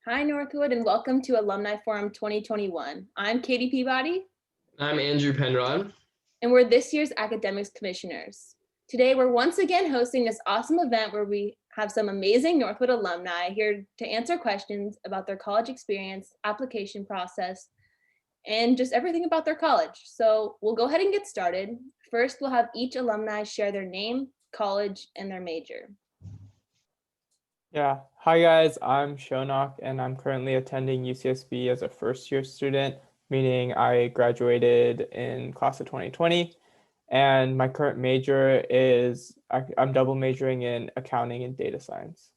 Hi, Northwood, and welcome to Alumni Forum 2021. I'm Katie Peabody, I'm Andrew Penrod. and we're this year's Academics Commissioners. Today, we're once again hosting this awesome event where we have some amazing Northwood alumni here to answer questions about their college experience, application process, and just everything about their college. So we'll go ahead and get started. First, we'll have each alumni share their name, college, and their major. Yeah. Hi guys, I'm Shonak and I'm currently attending UCSB as a first year student, meaning I graduated in class of 2020. And my current major is I'm double majoring in accounting and data science.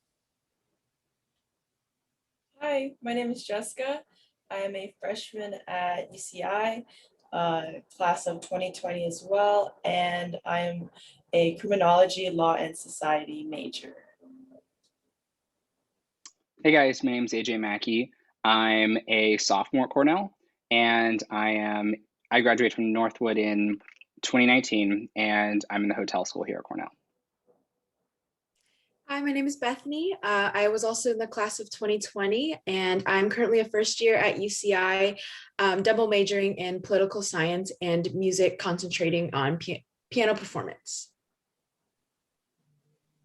Hi, my name is Jessica. I am a freshman at UCI, class of 2020 as well, and I'm a criminology, law, and society major. Hey guys, my name is AJ Mackey. I'm a sophomore at Cornell, and I graduated from Northwood in 2019, and I'm in the hotel school here at Cornell. Hi, my name is Bethany. I was also in the class of 2020, and I'm currently a first year at UCI, double majoring in political science and music, concentrating on piano performance.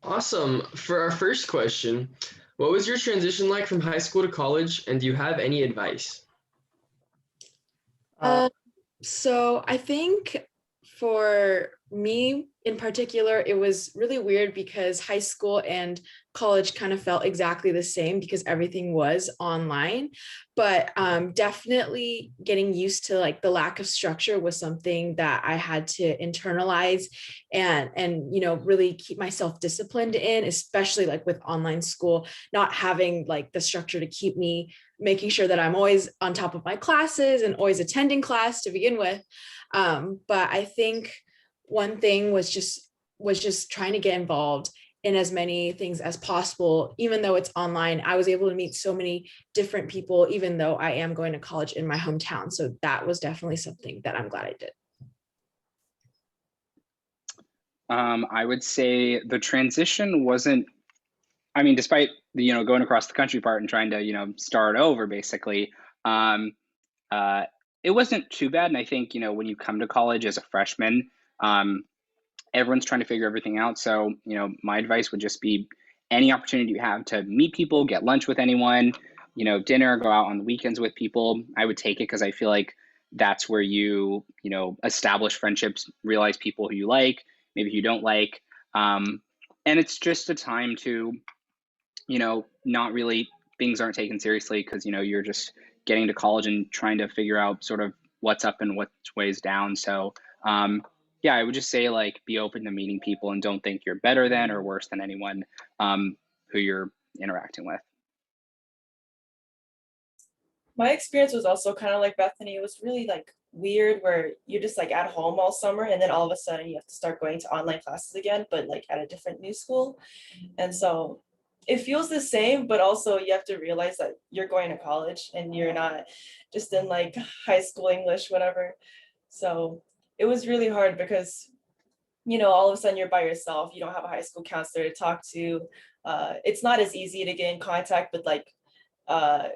Awesome. For our first question, what was your transition like from high school to college, and do you have any advice? So I think for me in particular, it was really weird because high school and college kind of felt exactly the same because everything was online. But definitely getting used to like the lack of structure was something that I had to internalize and really keep myself disciplined in, especially like with online school, not having like the structure to keep me making sure that I'm always on top of my classes and always attending class to begin with. But I think one thing was just trying to get involved in as many things as possible. Even though it's online, I was able to meet so many different people, even though I am going to college in my hometown. So that was definitely something that I'm glad I did. I would say the transition wasn't, despite the, going across the country part and trying to, start over basically, uh, it wasn't too bad. And I think, when you come to college as a freshman, everyone's trying to figure everything out. So, my advice would just be any opportunity you have to meet people, get lunch with anyone, dinner, go out on the weekends with people, I would take it because I feel like that's where you, establish friendships, realize people who you like, maybe who you don't like. And it's just a time to, not really, things aren't taken seriously because, you're just getting to college and trying to figure out sort of what's up and what's ways down. So, yeah, I would just say like be open to meeting people and don't think you're better than or worse than anyone who you're interacting with. My experience was also kind of like Bethany. It was really like weird where you're just like at home all summer and then all of a sudden you have to start going to online classes again, but like at a different new school. And so it feels the same, but also you have to realize that you're going to college and you're not just in like high school English, whatever. So it was really hard because, all of a sudden you're by yourself. You don't have a high school counselor to talk to. It's not as easy to get in contact with like uh,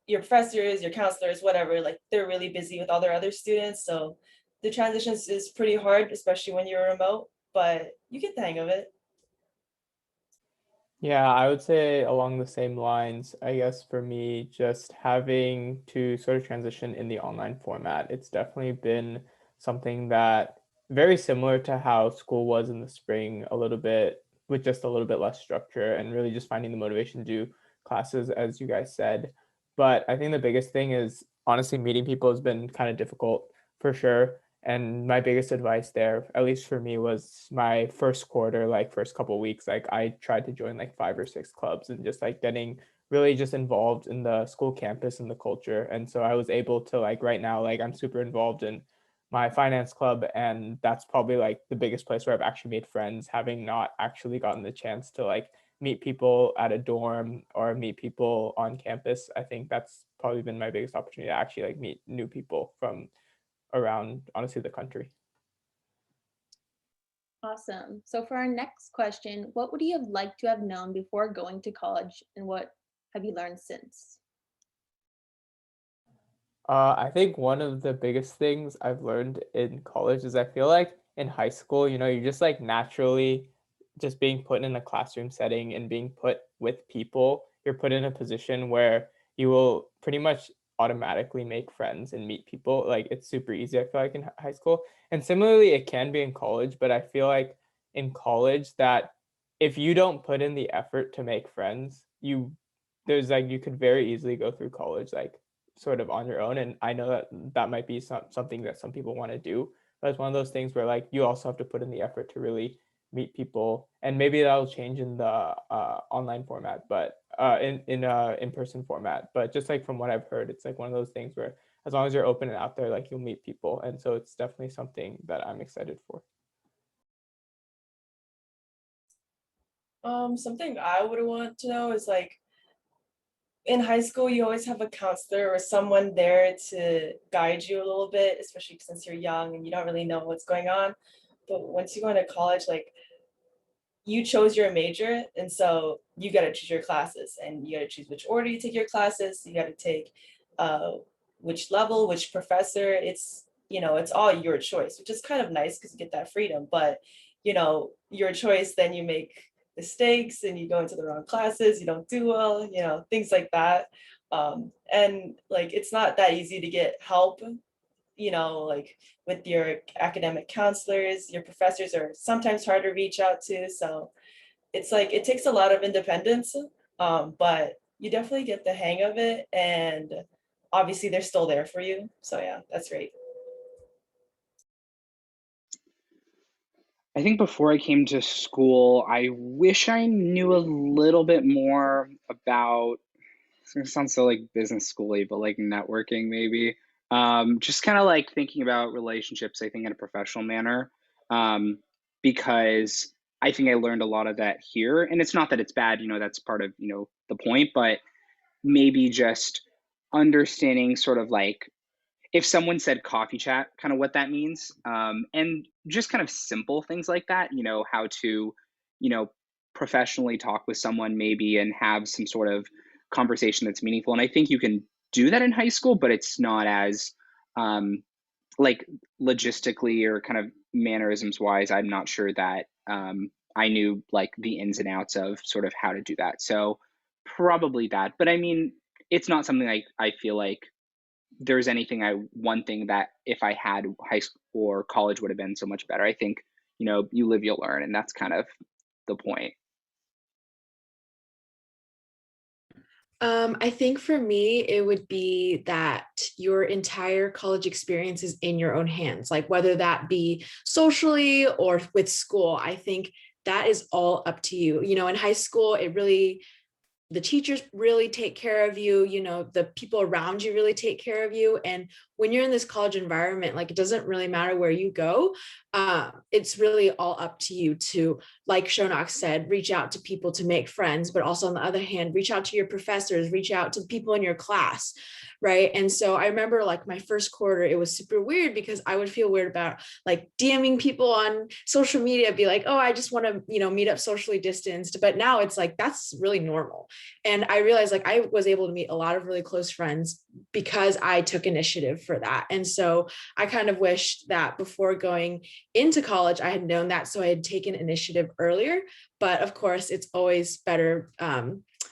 your professors, your counselors, whatever. Like they're really busy with all their other students. So the transitions is pretty hard, especially when you're remote, but you get the hang of it. Yeah, I would say along the same lines, I guess for me, just having to sort of transition in the online format, it's definitely been something that very similar to how school was in the spring, a little bit with just a little bit less structure and really just finding the motivation to do classes, as you guys said. But I think the biggest thing is honestly meeting people has been kind of difficult for sure. And my biggest advice there, at least for me, was my first quarter, like first couple of weeks, like I tried to join like 5 or 6 clubs and just like getting really just involved in the school campus and the culture. And so I was able to like right now, like I'm super involved in my finance club. And that's probably like the biggest place where I've actually made friends, having not actually gotten the chance to like meet people at a dorm or meet people on campus. I think that's probably been my biggest opportunity to actually like meet new people from around honestly the country. Awesome. So for our next question, what would you have liked to have known before going to college, and what have you learned since? I think one of the biggest things I've learned in college is I feel like in high school, you just like naturally just being put in a classroom setting and being put with people, you're put in a position where you will pretty much automatically make friends and meet people. Like it's super easy, I feel like in high school. And similarly, it can be in college, but I feel like in college that if you don't put in the effort to make friends, you could very easily go through college like sort of on your own. And I know that that might be something that some people want to do, but it's one of those things where like you also have to put in the effort to really meet people, and maybe that'll change in the online format, but in-person format. But just like from what I've heard, it's like one of those things where as long as you're open and out there, like you'll meet people. And so it's definitely something that I'm excited for. Something I would want to know is like in high school, you always have a counselor or someone there to guide you a little bit, especially since you're young and you don't really know what's going on. But once you go into college, like you chose your major, and so you got to choose your classes, and you got to choose which order you take your classes. You got to take which level, which professor. It's all your choice, which is kind of nice because you get that freedom. But your choice, then you make mistakes and you go into the wrong classes, you don't do well, things like that. And like it's not that easy to get help, like with your academic counselors. Your professors are sometimes hard to reach out to. So it's like it takes a lot of independence, but you definitely get the hang of it. And obviously they're still there for you. So yeah, that's great. I think before I came to school, I wish I knew a little bit more about, it's gonna sound so like business schooly, but like networking maybe. Just kind of like thinking about relationships, I think in a professional manner. Um, because I think I learned a lot of that here. And it's not that it's bad, that's part of, the point, but maybe just understanding sort of like if someone said coffee chat, kind of what that means, and just kind of simple things like that, how to, you know, professionally talk with someone maybe and have some sort of conversation that's meaningful. And I think you can do that in high school, but it's not as um, like logistically or kind of mannerisms wise. I'm not sure that I knew like the ins and outs of sort of how to do that. So probably that. But I mean, it's not something I feel like there's one thing that if I had high school or college would have been so much better. I think, you live, you'll learn, and that's kind of the point. I think for me, it would be that your entire college experience is in your own hands, like whether that be socially or with school. I think that is all up to you. In high school, the teachers really take care of you, the people around you really take care of you. And when you're in this college environment, like it doesn't really matter where you go. It's really all up to you to, like Shonak said, reach out to people to make friends, but also on the other hand, reach out to your professors, reach out to people in your class. Right. And so I remember like my first quarter, it was super weird because I would feel weird about like DMing people on social media, be like, oh, I just want to, meet up socially distanced. But now it's like, that's really normal. And I realized like I was able to meet a lot of really close friends because I took initiative for that. And so I kind of wished that before going into college, I had known that. So I had taken initiative earlier. But of course, it's always better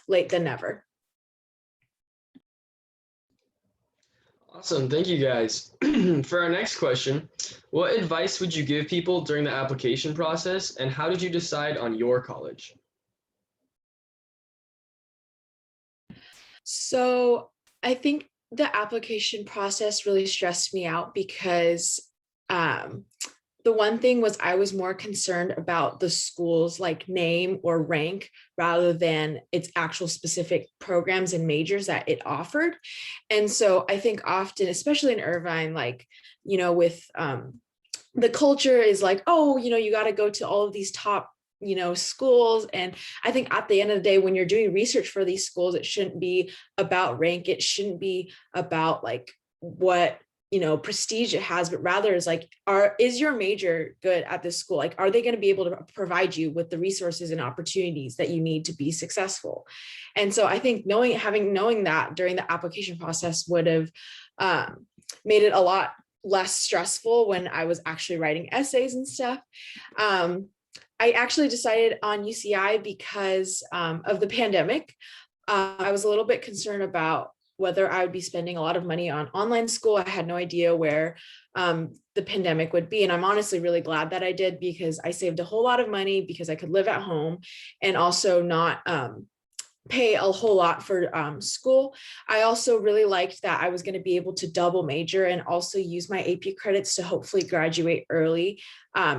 late than never. Awesome. Thank you guys. For our next question, what advice would you give people during the application process, and how did you decide on your college? So I think the application process really stressed me out because the one thing was I was more concerned about the school's like name or rank rather than its actual specific programs and majors that it offered. And so I think often, especially in Irvine, like, with the culture is like, oh, you got to go to all of these top schools. And I think at the end of the day, when you're doing research for these schools, it shouldn't be about rank. It shouldn't be about like what prestige it has, but rather is like, is your major good at this school? Like, are they going to be able to provide you with the resources and opportunities that you need to be successful? And so I think knowing that during the application process would have made it a lot less stressful when I was actually writing essays and stuff. I actually decided on UCI because of the pandemic. I was a little bit concerned about whether I would be spending a lot of money on online school. I had no idea where the pandemic would be. And I'm honestly really glad that I did, because I saved a whole lot of money because I could live at home and also not pay a whole lot for school. I also really liked that I was going to be able to double major and also use my AP credits to hopefully graduate early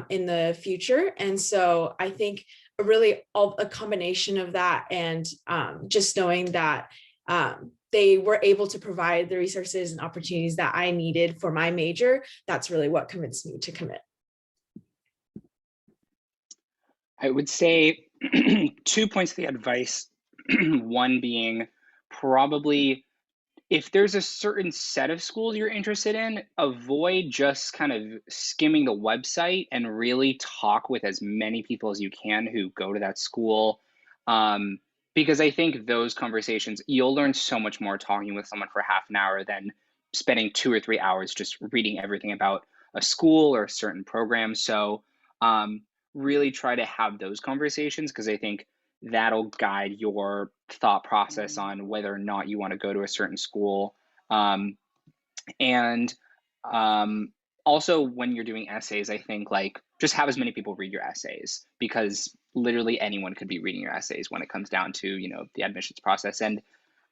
in the future. And so I think a combination of that and just knowing that they were able to provide the resources and opportunities that I needed for my major, that's really what convinced me to commit. I would say 2 points of the advice. One being probably if there's a certain set of schools you're interested in, avoid just kind of skimming the website and really talk with as many people as you can who go to that school. Because I think those conversations, you'll learn so much more talking with someone for half an hour than spending 2 or 3 hours just reading everything about a school or a certain program. So really try to have those conversations, because I think that'll guide your thought process on whether or not you want to go to a certain school. And also when you're doing essays, I think like just have as many people read your essays, because literally anyone could be reading your essays when it comes down to, the admissions process. And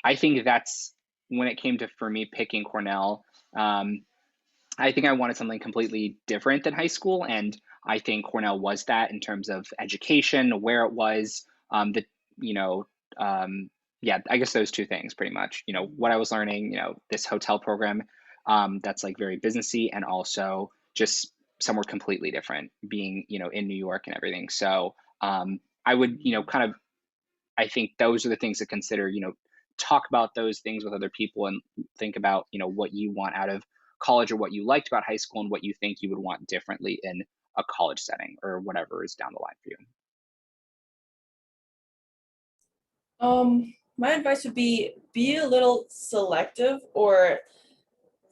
I think that's when it came to, for me, picking Cornell, I think I wanted something completely different than high school. And I think Cornell was that in terms of education, where it was, yeah, I guess those two things pretty much, what I was learning, this hotel program that's like very businessy, and also just somewhere completely different being, in New York and everything. So I would, kind of, I think those are the things to consider, talk about those things with other people and think about, what you want out of college or what you liked about high school and what you think you would want differently in a college setting or whatever is down the line for you. My advice would be a little selective or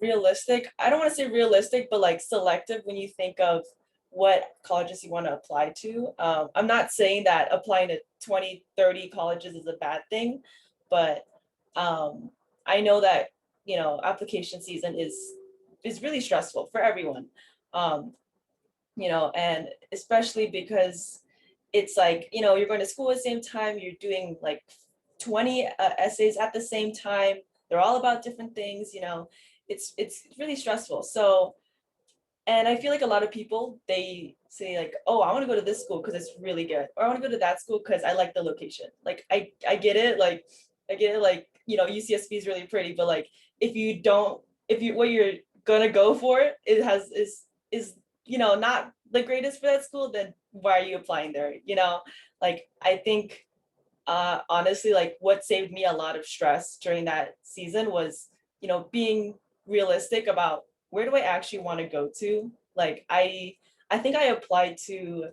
realistic. I don't want to say realistic, but like selective when you think of what colleges you want to apply to. I'm not saying that applying to 20, 30 colleges is a bad thing, but I know that, application season is really stressful for everyone. And especially because it's like, you're going to school at the same time, you're doing like 20 essays at the same time. They're all about different things, it's really stressful. So, and I feel like a lot of people, they say like, oh, I want to go to this school because it's really good, or I want to go to that school because I like the location. Like, I get it. Like, UCSB is really pretty, but like, if what you're gonna go for is not the greatest for that school, then why are you applying there? Like, I think honestly, like what saved me a lot of stress during that season was, being realistic about where do I actually want to go to. Like, I think I applied to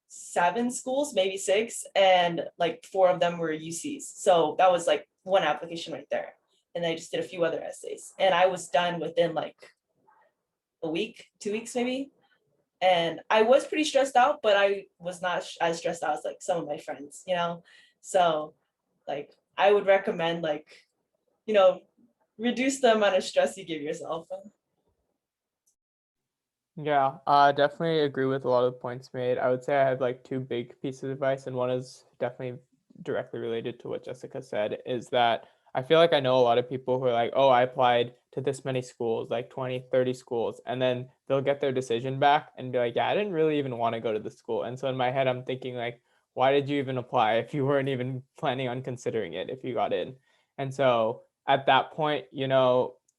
7 schools, maybe 6, and like 4 of them were UCs. So that was like one application right there. And I just did a few other essays, and I was done within like a week, 2 weeks maybe. And I was pretty stressed out, but I was not as stressed out as like some of my friends, So like, I would recommend like, reduce the amount of stress you give yourself. Yeah, definitely agree with a lot of the points made. I would say I have like 2 big pieces of advice, and one is definitely directly related to what Jessica said, is that I feel like I know a lot of people who are like, oh, I applied to this many schools, like 20, 30 schools, and then they'll get their decision back and be like, yeah, I didn't really even want to go to the school. And so in my head, I'm thinking like, why did you even apply if you weren't even planning on considering it if you got in? And so at that point,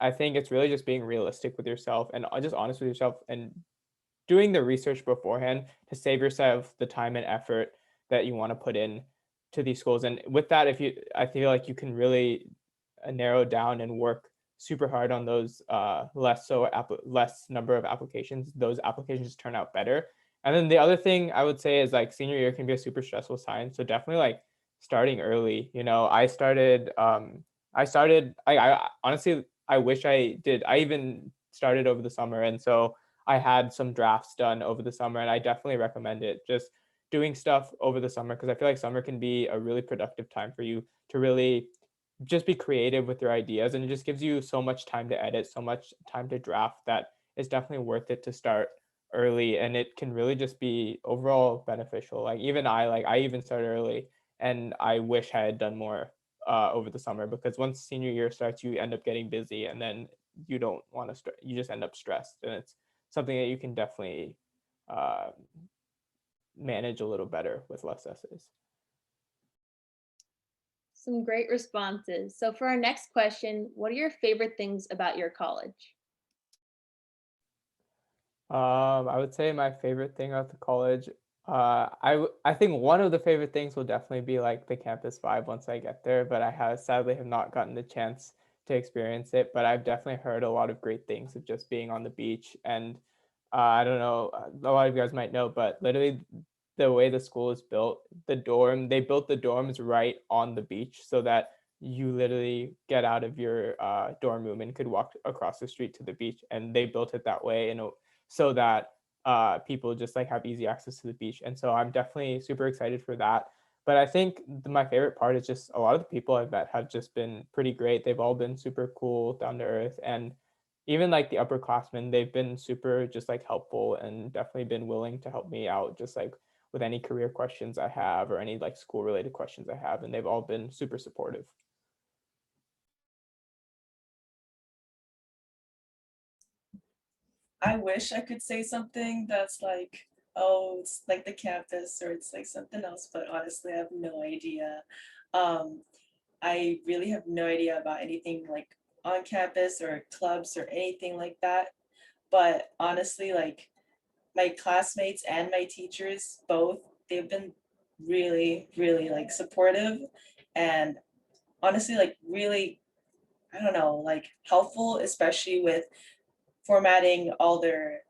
I think it's really just being realistic with yourself and just honest with yourself and doing the research beforehand to save yourself the time and effort that you want to put in to these schools. And with that, I feel like you can really narrow down and work super hard on those less number of applications, those applications turn out better. And then the other thing I would say is like senior year can be a super stressful time. So definitely like starting early. I honestly, I wish I did. I even started over the summer. And so I had some drafts done over the summer, and I definitely recommend it. Just doing stuff over the summer, because I feel like summer can be a really productive time for you to really just be creative with your ideas, and it just gives you so much time to edit, so much time to draft, that it's definitely worth it to start early, and it can really just be overall beneficial. Like I even started early, and I wish I had done more over the summer, because once senior year starts, you end up getting busy, and then you don't want to you just end up stressed, and it's something that you can definitely uh, manage a little better with less essays. Some great responses. So for our next question, what are your favorite things about your college? I would say my favorite thing about the college, I think one of the favorite things will definitely be like the campus vibe once I get there, but I sadly have not gotten the chance to experience it. But I've definitely heard a lot of great things of just being on the beach. And I don't know, a lot of you guys might know, but literally the way the school is built, they built the dorms right on the beach, so that you literally get out of your dorm room and could walk across the street to the beach. And they built it that way so that people just like have easy access to the beach. And so I'm definitely super excited for that. But I think my favorite part is just a lot of the people I've met have just been pretty great. They've all been super cool, down to earth, and even like the upperclassmen, they've been super just like helpful, and definitely been willing to help me out just like with any career questions I have or any like school related questions I have, and they've all been super supportive. I wish I could say something that's like, oh, it's like the campus or it's like something else, but honestly, I have no idea. Um, I really have no idea about anything like on campus or clubs or anything like that. But honestly, like my classmates and my teachers, both, they've been really, really like supportive and honestly, like really, I don't know, like helpful, especially with formatting all their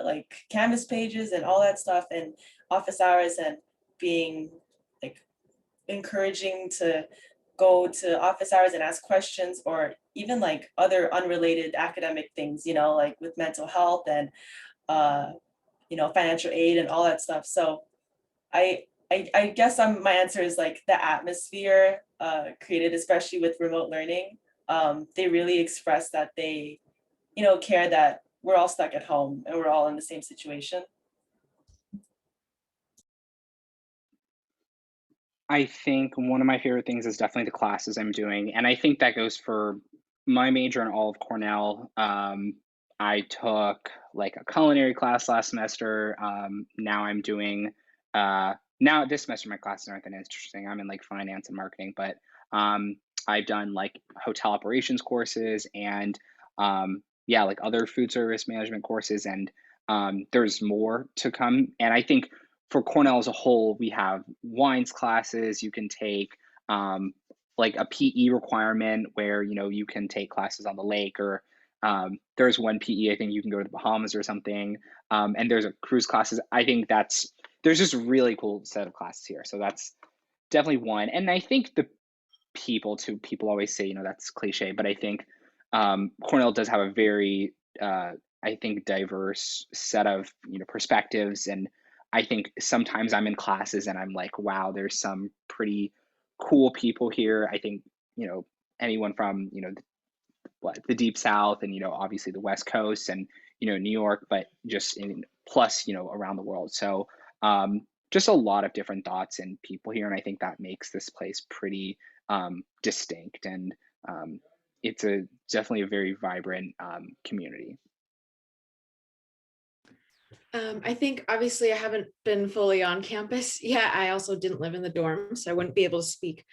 like Canvas pages and all that stuff and office hours and being like encouraging to go to office hours and ask questions or even like other unrelated academic things, you know, like with mental health and you know, financial aid and all that stuff. So I guess my answer is like the atmosphere created, especially with remote learning. They really express that they, you know, care that we're all stuck at home and we're all in the same situation. I think one of my favorite things is definitely the classes I'm doing, and I think that goes for my major and all of Cornell. I took like a culinary class last semester. Now I'm doing now this semester my classes aren't that interesting. I'm in like finance and marketing, but um, I've done like hotel operations courses and yeah, like other food service management courses, and there's more to come. And I think for Cornell as a whole, we have wines classes. You can take like a PE requirement where you can take classes on the lake, or there's one PE I think you can go to the Bahamas or something. And there's a cruise classes. I think there's just a really cool set of classes here. So that's definitely one. And I think people always say that's cliche, but I think Cornell does have a very I think diverse set of perspectives, and I think sometimes I'm in classes and I'm like, wow, there's some pretty cool people here. I think anyone from the deep south, and obviously the West Coast, and New York, but just in plus around the world. So just a lot of different thoughts and people here, and I think that makes this place pretty distinct, and it's definitely a very vibrant community. I think obviously I haven't been fully on campus yet. I also didn't live in the dorm, so I wouldn't be able to speak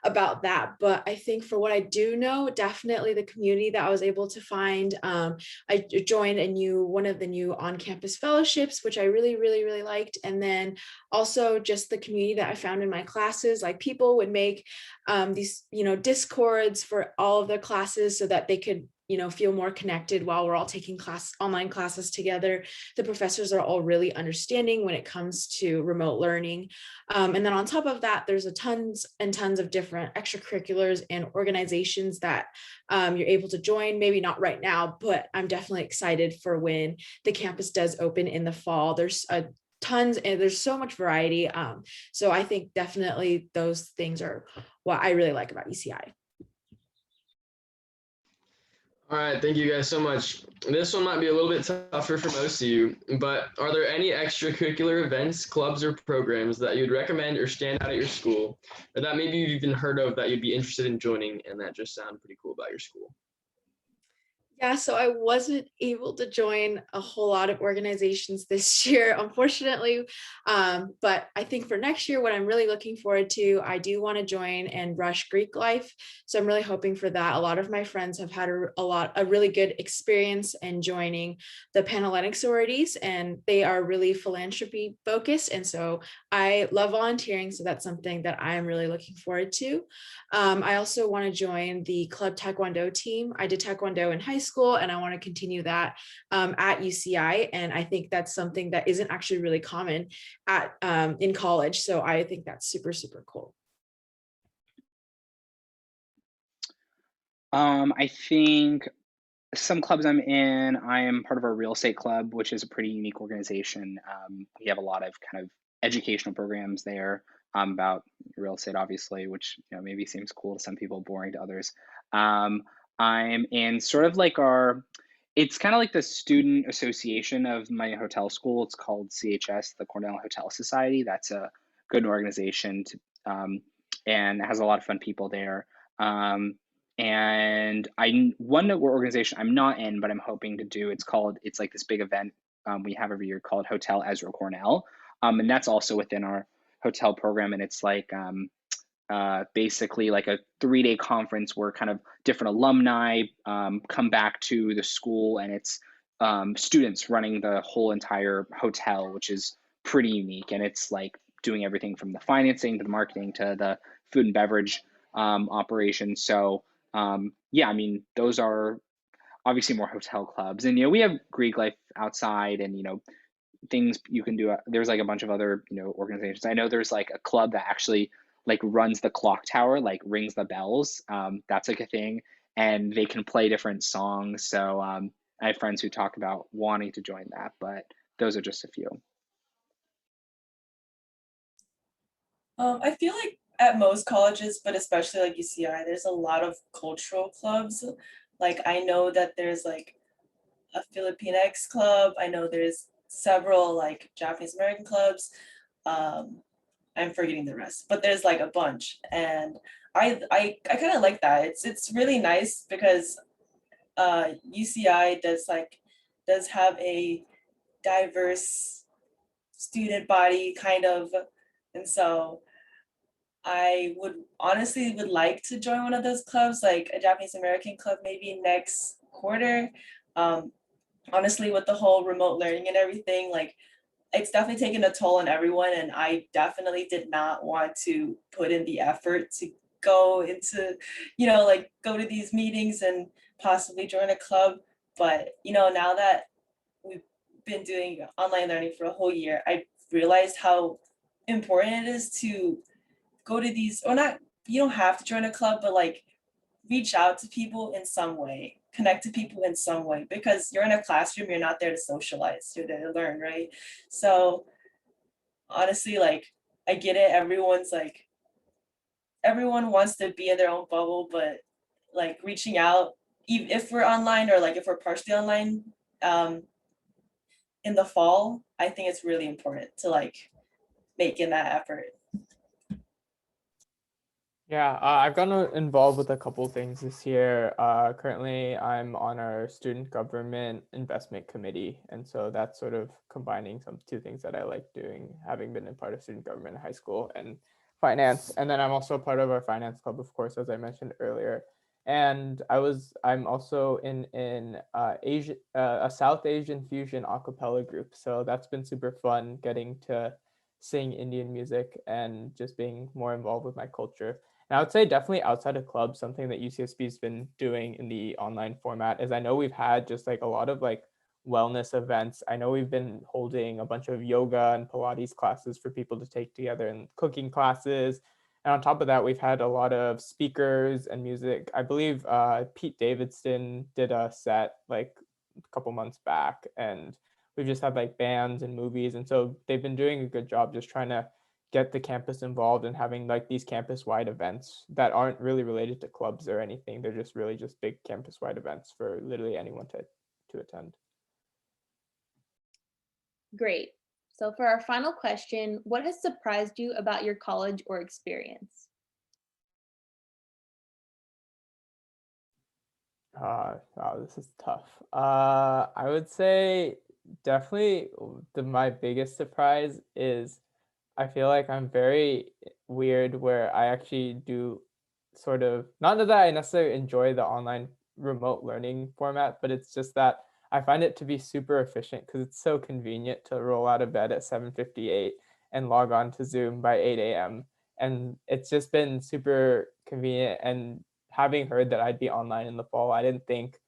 about that. But I think for what I do know, definitely the community that I was able to find. I joined one of the new on-campus fellowships, which I really, really, really liked. And then also just the community that I found in my classes, like people would make these, discords for all of their classes so that they could feel more connected while we're all taking online classes together. The professors are all really understanding when it comes to remote learning. And then on top of that, there's tons and tons of different extracurriculars and organizations that you're able to join. Maybe not right now, but I'm definitely excited for when the campus does open in the fall. There's tons and there's so much variety. So I think definitely those things are what I really like about UCI. All right, thank you guys so much. This one might be a little bit tougher for most of you, but are there any extracurricular events, clubs, or programs that you'd recommend or stand out at your school, or that maybe you've even heard of that you'd be interested in joining and that just sound pretty cool about your school? Yeah, so I wasn't able to join a whole lot of organizations this year, unfortunately. But I think for next year, what I'm really looking forward to, I do want to join and rush Greek life. So I'm really hoping for that. A lot of my friends have had a really good experience in joining the Panhellenic sororities, and they are really philanthropy focused. And so I love volunteering. So that's something that I'm really looking forward to. I also want to join the club Taekwondo team. I did Taekwondo in high school and I want to continue that at UCI. And I think that's something that isn't actually really common in college. So I think that's super, super cool. I think some clubs I'm in, I am part of our real estate club, which is a pretty unique organization. We have a lot of kind of educational programs there about real estate, obviously, which maybe seems cool to some people, boring to others. I'm in sort of like it's kind of like the student association of my hotel school. It's called CHS, the Cornell Hotel Society. That's a good organization and has a lot of fun people there. And one organization I'm not in, but I'm hoping to do, it's like this big event we have every year called Hotel Ezra Cornell. And that's also within our hotel program. And it's like basically like a 3-day conference where kind of different alumni come back to the school, and it's students running the whole entire hotel, which is pretty unique. And it's like doing everything from the financing to the marketing to the food and beverage operations. So yeah, I mean, those are obviously more hotel clubs, and we have Greek life outside, and things you can do. There's like a bunch of other organizations. I know there's like a club that actually like runs the clock tower, like rings the bells. That's like a thing, and they can play different songs. So I have friends who talk about wanting to join that, but those are just a few. I feel like at most colleges, but especially like UCI, there's a lot of cultural clubs. Like I know that there's like a Filipinx club. I know there's several like Japanese American clubs. I'm forgetting the rest, but there's like a bunch, and I kind of like that. It's really nice because UCI does have a diverse student body kind of, and so I would like to join one of those clubs, like a Japanese American club, maybe next quarter. Honestly, with the whole remote learning and everything, like it's definitely taken a toll on everyone, and I definitely did not want to put in the effort to go into, like go to these meetings and possibly join a club. But now that we've been doing online learning for a whole year, I realized how important it is to go to these, or not, you don't have to join a club, but like reach out to people in some way, connect to people in some way, because you're in a classroom, you're not there to socialize, you're there to learn, right? So honestly, like I get it, everyone wants to be in their own bubble, but like reaching out, even if we're online or like if we're partially online in the fall, I think it's really important to like make in that effort. Yeah, I've gotten involved with a couple things this year. Currently, I'm on our student government investment committee, and so that's sort of combining some two things that I like doing, having been a part of student government in high school and finance. And then I'm also part of our finance club, of course, as I mentioned earlier. And I'm also in Asia, a South Asian fusion a cappella group. So that's been super fun getting to sing Indian music and just being more involved with my culture. And I would say definitely outside of clubs, something that UCSB's been doing in the online format is I know we've had just like a lot of like wellness events. I know we've been holding a bunch of yoga and Pilates classes for people to take together and cooking classes. And on top of that, we've had a lot of speakers and music. I believe Pete Davidson did a set like a couple months back, and we've just had like bands and movies. And so they've been doing a good job just trying to get the campus involved and having like these campus-wide events that aren't really related to clubs or anything. They're just really just big campus-wide events for literally anyone to attend. Great. So for our final question, what has surprised you about your college or experience? Wow, this is tough. I would say definitely my biggest surprise is I feel like I'm very weird where I actually do sort of not that I necessarily enjoy the online remote learning format, but it's just that I find it to be super efficient because it's so convenient to roll out of bed at 7:58 and log on to Zoom by 8 a.m. And it's just been super convenient. And having heard that I'd be online in the fall, I didn't think,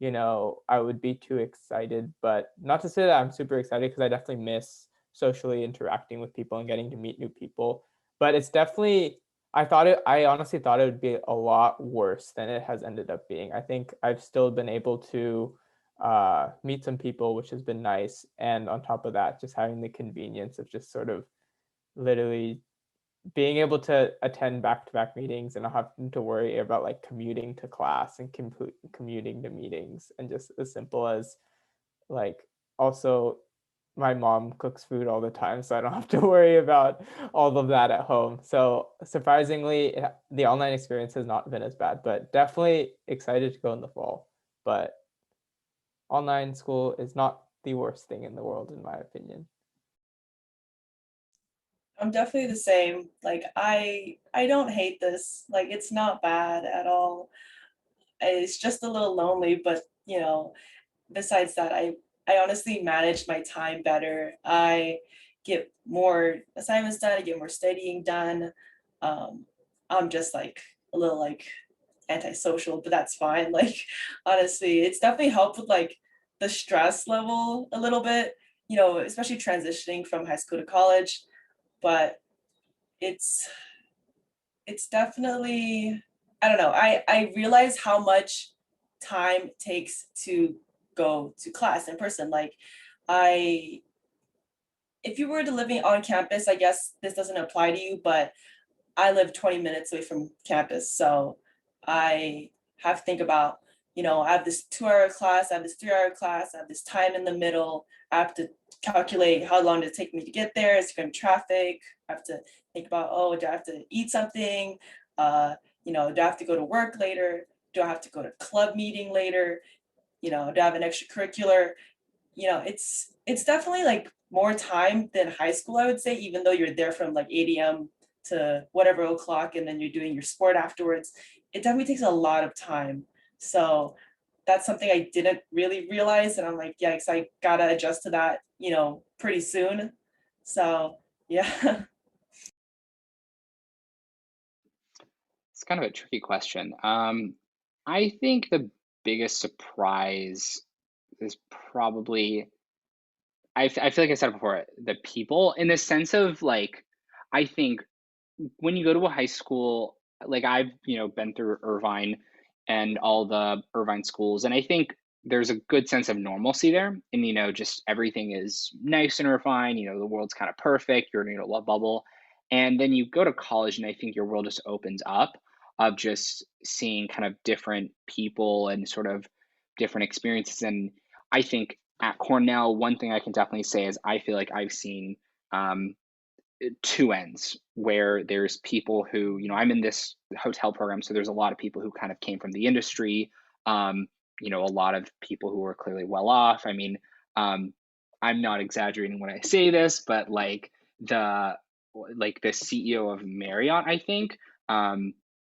I would be too excited. But not to say that I'm super excited because I definitely miss socially interacting with people and getting to meet new people. But it's definitely I honestly thought it would be a lot worse than it has ended up being. I think I've still been able to meet some people, which has been nice. And on top of that, just having the convenience of just sort of literally being able to attend back-to-back meetings and not having to worry about like commuting to class and commuting to meetings, and just as simple as like also my mom cooks food all the time, so I don't have to worry about all of that at home. So surprisingly, the online experience has not been as bad, but definitely excited to go in the fall. But online school is not the worst thing in the world, in my opinion. I'm definitely the same. Like I don't hate this. Like it's not bad at all. It's just a little lonely, but besides that, I honestly manage my time better. I get more assignments done, I get more studying done. Um, I'm just like a little like antisocial, but that's fine. Like honestly, it's definitely helped with like the stress level a little bit, especially transitioning from high school to college. But it's it's definitely, I don't know, I realize how much time it takes to go to class in person. Like I if you were to living on campus, I guess this doesn't apply to you, but I live 20 minutes away from campus. So I have to think about, I have this 2 hour class, I have this 3 hour class, I have this time in the middle. I have to calculate how long does it take me to get there. Is there going to be traffic? I have to think about, oh, do I have to eat something? Do I have to go to work later? Do I have to go to club meeting later? Do I have an extracurricular? It's definitely like more time than high school, I would say, even though you're there from like 8 a.m. to whatever o'clock and then you're doing your sport afterwards. It definitely takes a lot of time. So that's something I didn't really realize. And I'm like, yeah, because I gotta adjust to that, pretty soon. So yeah. It's kind of a tricky question. I think the biggest surprise is probably I feel like I said it before, the people in the sense of like I think when you go to a high school, like I've, been through Irvine and all the Irvine schools, and I think there's a good sense of normalcy there. And, just everything is nice in Irvine, the world's kind of perfect, you're in a love bubble. And then you go to college, and I think your world just opens up of just seeing kind of different people and sort of different experiences. And I think at Cornell, one thing I can definitely say is I feel like I've seen um, two ends where there's people who, I'm in this hotel program, so there's a lot of people who kind of came from the industry, a lot of people who are clearly well off. I mean, I'm not exaggerating when I say this, but the the CEO of Marriott, I think,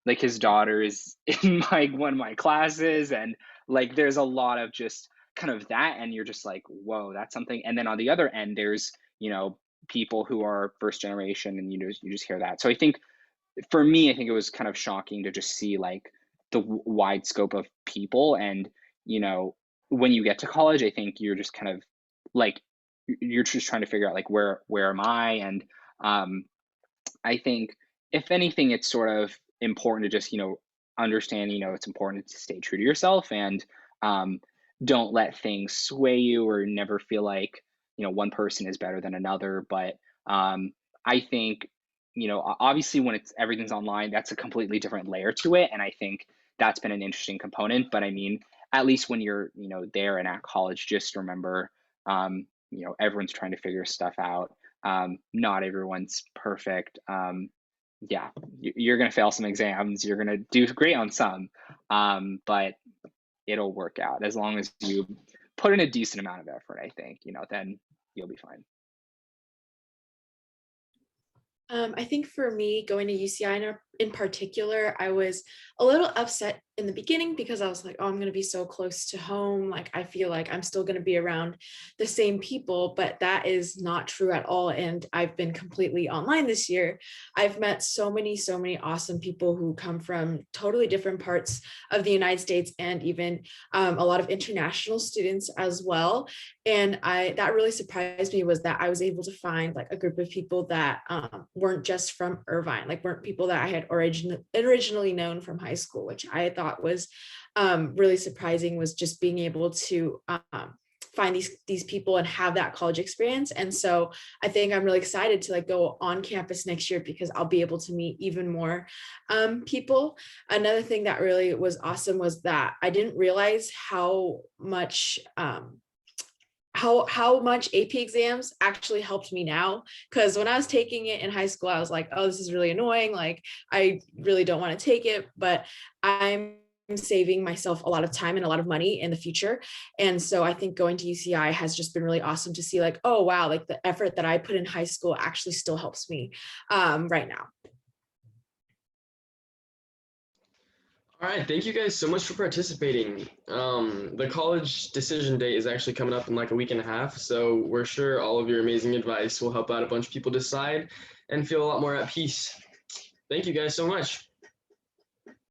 his daughter is in one of my classes, and there's a lot of just kind of that, and you're just like, whoa, that's something. And then on the other end, there's people who are first generation, and you just hear that. So I think for me, I think it was kind of shocking to just see the wide scope of people. And when you get to college, I think you're just kind of you're just trying to figure out where am I. And I think if anything, it's sort of important to just understand it's important to stay true to yourself, and don't let things sway you, or never feel like one person is better than another. But I think obviously when everything's online, that's a completely different layer to it, and I think that's been an interesting component. But I mean, at least when you're there and at college, just remember everyone's trying to figure stuff out. Not everyone's perfect. Yeah, you're going to fail some exams, you're going to do great on some, but it'll work out as long as you put in a decent amount of effort. I think then you'll be fine. I think for me, going to UCI in particular, I was a little upset in the beginning because I was like, oh, I'm going to be so close to home. I feel like I'm still going to be around the same people, but that is not true at all. And I've been completely online this year. I've met so many awesome people who come from totally different parts of the United States, and even a lot of international students as well. And that really surprised me, was that I was able to find a group of people that weren't just from Irvine, weren't people that I had originally known from high school, which I thought was really surprising, was just being able to find these people and have that college experience. And so I think I'm really excited to go on campus next year, because I'll be able to meet even more people. Another thing that really was awesome was that I didn't realize how much how much AP exams actually helped me now. Because when I was taking it in high school, I was like, oh, this is really annoying. I really don't want to take it, but I'm saving myself a lot of time and a lot of money in the future. And so I think going to UCI has just been really awesome to see oh, wow, the effort that I put in high school actually still helps me right now. All right, thank you guys so much for participating. The college decision date is actually coming up in a week and a half, so we're sure all of your amazing advice will help out a bunch of people decide and feel a lot more at peace. Thank you guys so much.